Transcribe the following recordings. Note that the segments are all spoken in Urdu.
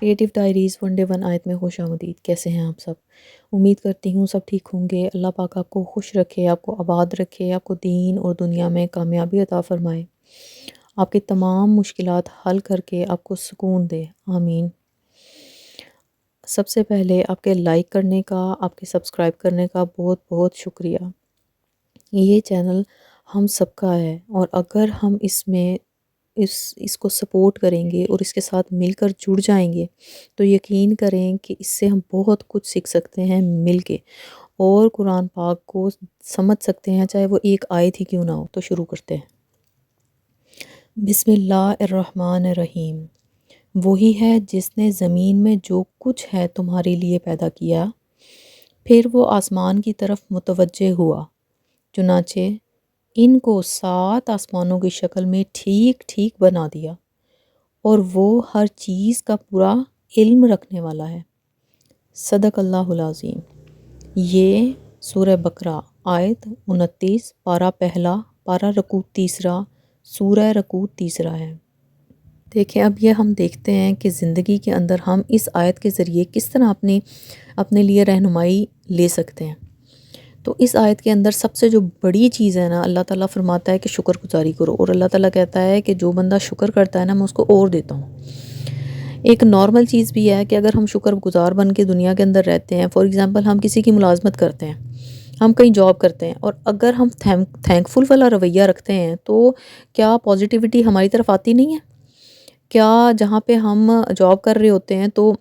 Creative diaries one day one آیت میں خوش آمدید۔ کیسے ہیں آپ سب؟ امید کرتی ہوں سب ٹھیک ہوں گے۔ اللہ پاک آپ کو خوش رکھے، آپ کو آباد رکھے، آپ کو دین اور دنیا میں کامیابی عطا فرمائے، آپ کی تمام مشکلات حل کر کے آپ کو سکون دے، آمین۔ سب سے پہلے آپ کے لائک کرنے کا، آپ کے سبسکرائب کرنے کا بہت بہت شکریہ۔ یہ چینل ہم سب کا ہے، اور اگر ہم اس کو سپورٹ کریں گے اور اس کے ساتھ مل کر جڑ جائیں گے تو یقین کریں کہ اس سے ہم بہت کچھ سیکھ سکتے ہیں مل کے، اور قرآن پاک کو سمجھ سکتے ہیں، چاہے وہ ایک آیت ہی کیوں نہ ہو۔ تو شروع کرتے ہیں۔ بسم اللہ الرحمن الرحیم۔ وہی ہے جس نے زمین میں جو کچھ ہے تمہارے لیے پیدا کیا، پھر وہ آسمان کی طرف متوجہ ہوا، چنانچہ ان کو 7 آسمانوں کی شکل میں ٹھیک ٹھیک بنا دیا، اور وہ ہر چیز کا پورا علم رکھنے والا ہے۔ صدق اللہ العظیم۔ یہ سورہ بقرہ آیت 29، پارہ پہلا، پارہ رکوع تیسرا، سورہ رکوع تیسرا ہے۔ دیکھیں، اب یہ ہم دیکھتے ہیں کہ زندگی کے اندر ہم اس آیت کے ذریعے کس طرح اپنے لیے رہنمائی لے سکتے ہیں۔ تو اس آیت کے اندر سب سے جو بڑی چیز ہے نا، اللہ تعالیٰ فرماتا ہے کہ شکر گزاری کرو، اور اللہ تعالیٰ کہتا ہے کہ جو بندہ شکر کرتا ہے نا، میں اس کو اور دیتا ہوں۔ ایک نارمل چیز بھی ہے کہ اگر ہم شکر گزار بن کے دنیا کے اندر رہتے ہیں، فار ایگزامپل ہم کسی کی ملازمت کرتے ہیں، ہم کہیں جاب کرتے ہیں، اور اگر ہم تھینک فل والا رویہ رکھتے ہیں تو کیا پازیٹیوٹی ہماری طرف آتی نہیں ہے؟ کیا جہاں پہ ہم جاب کر رہے ہوتے ہیں تو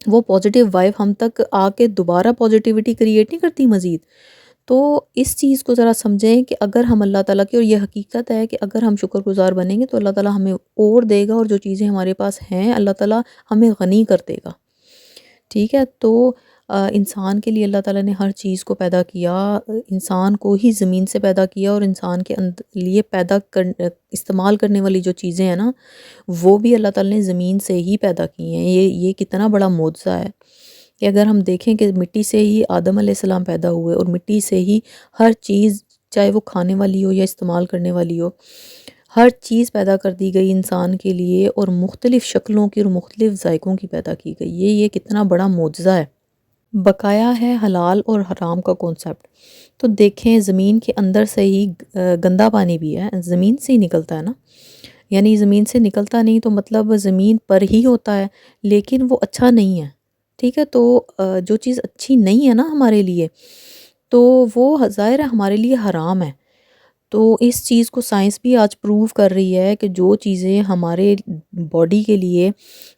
وہ پازیٹیو وائب ہم تک آ کے دوبارہ پازیٹیوٹی کریٹ نہیں کرتی مزید؟ تو اس چیز کو ذرا سمجھیں کہ اگر ہم اللہ تعالیٰ کی، اور یہ حقیقت ہے کہ اگر ہم شکر گزار بنیں گے تو اللہ تعالیٰ ہمیں اور دے گا، اور جو چیزیں ہمارے پاس ہیں اللہ تعالیٰ ہمیں غنی کر دے گا، ٹھیک ہے؟ تو انسان کے لیے اللہ تعالیٰ نے ہر چیز کو پیدا کیا، انسان کو ہی زمین سے پیدا کیا، اور انسان کے لیے استعمال کرنے والی جو چیزیں ہیں نا، وہ بھی اللہ تعالیٰ نے زمین سے ہی پیدا کی ہیں۔ یہ کتنا بڑا معجزہ ہے کہ اگر ہم دیکھیں کہ مٹی سے ہی آدم علیہ السلام پیدا ہوئے، اور مٹی سے ہی ہر چیز، چاہے وہ کھانے والی ہو یا استعمال کرنے والی ہو، ہر چیز پیدا کر دی گئی انسان کے لیے، اور مختلف شکلوں کی اور مختلف ذائقوں کی پیدا کی گئی۔ یہ کتنا بڑا معجزہ ہے۔ بقایا ہے حلال اور حرام کا کانسیپٹ۔ تو دیکھیں، زمین کے اندر سے ہی گندا پانی بھی ہے، زمین سے ہی نکلتا ہے نا، یعنی زمین سے نکلتا نہیں تو مطلب زمین پر ہی ہوتا ہے، لیکن وہ اچھا نہیں ہے، ٹھیک ہے؟ تو جو چیز اچھی نہیں ہے نا ہمارے لیے، تو وہ ظاہر ہے ہمارے لیے حرام ہے۔ تو اس چیز کو سائنس بھی آج پروو کر رہی ہے کہ جو چیزیں ہمارے باڈی کے لیے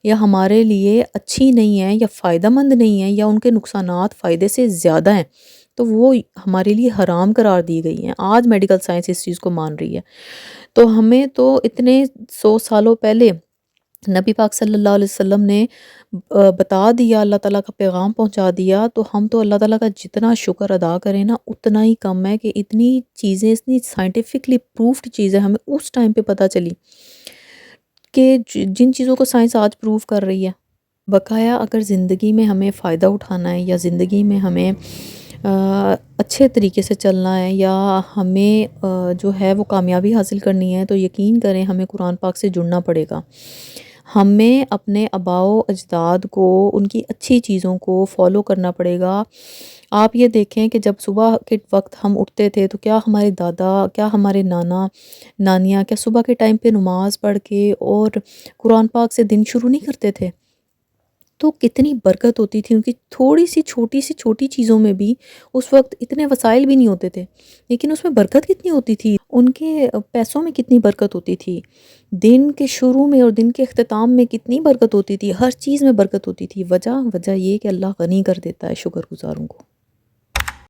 یا ہمارے لیے اچھی نہیں ہیں یا فائدہ مند نہیں ہیں، یا ان کے نقصانات فائدے سے زیادہ ہیں، تو وہ ہمارے لیے حرام قرار دی گئی ہیں۔ آج میڈیکل سائنس اس چیز کو مان رہی ہے۔ تو ہمیں تو اتنے 100 سالوں پہلے نبی پاک صلی اللہ علیہ وسلم نے بتا دیا، اللہ تعالیٰ کا پیغام پہنچا دیا، تو ہم تو اللہ تعالیٰ کا جتنا شکر ادا کریں نا اتنا ہی کم ہے کہ اتنی چیزیں، اتنی سائنٹیفکلی پروفڈ چیزیں ہمیں اس ٹائم پہ پتہ چلی کہ جن چیزوں کو سائنس آج پروف کر رہی ہے۔ بقایا اگر زندگی میں ہمیں فائدہ اٹھانا ہے، یا زندگی میں ہمیں اچھے طریقے سے چلنا ہے، یا ہمیں جو ہے وہ کامیابی حاصل کرنی ہے، تو یقین کریں ہمیں قرآن پاک سے جڑنا پڑے گا۔ ہمیں اپنے آباء و اجداد کو، ان کی اچھی چیزوں کو فالو کرنا پڑے گا۔ آپ یہ دیکھیں کہ جب صبح کے وقت ہم اٹھتے تھے تو کیا ہمارے دادا، کیا ہمارے نانا نانیاں کیا صبح کے ٹائم پہ نماز پڑھ کے اور قرآن پاک سے دن شروع نہیں کرتے تھے؟ تو کتنی برکت ہوتی تھی ان کی تھوڑی سی چھوٹی چیزوں میں بھی۔ اس وقت اتنے وسائل بھی نہیں ہوتے تھے، لیکن اس میں برکت کتنی ہوتی تھی، ان کے پیسوں میں کتنی برکت ہوتی تھی، دن کے شروع میں اور دن کے اختتام میں کتنی برکت ہوتی تھی، ہر چیز میں برکت ہوتی تھی۔ وجہ یہ کہ اللہ غنی کر دیتا ہے شکر گزاروں کو۔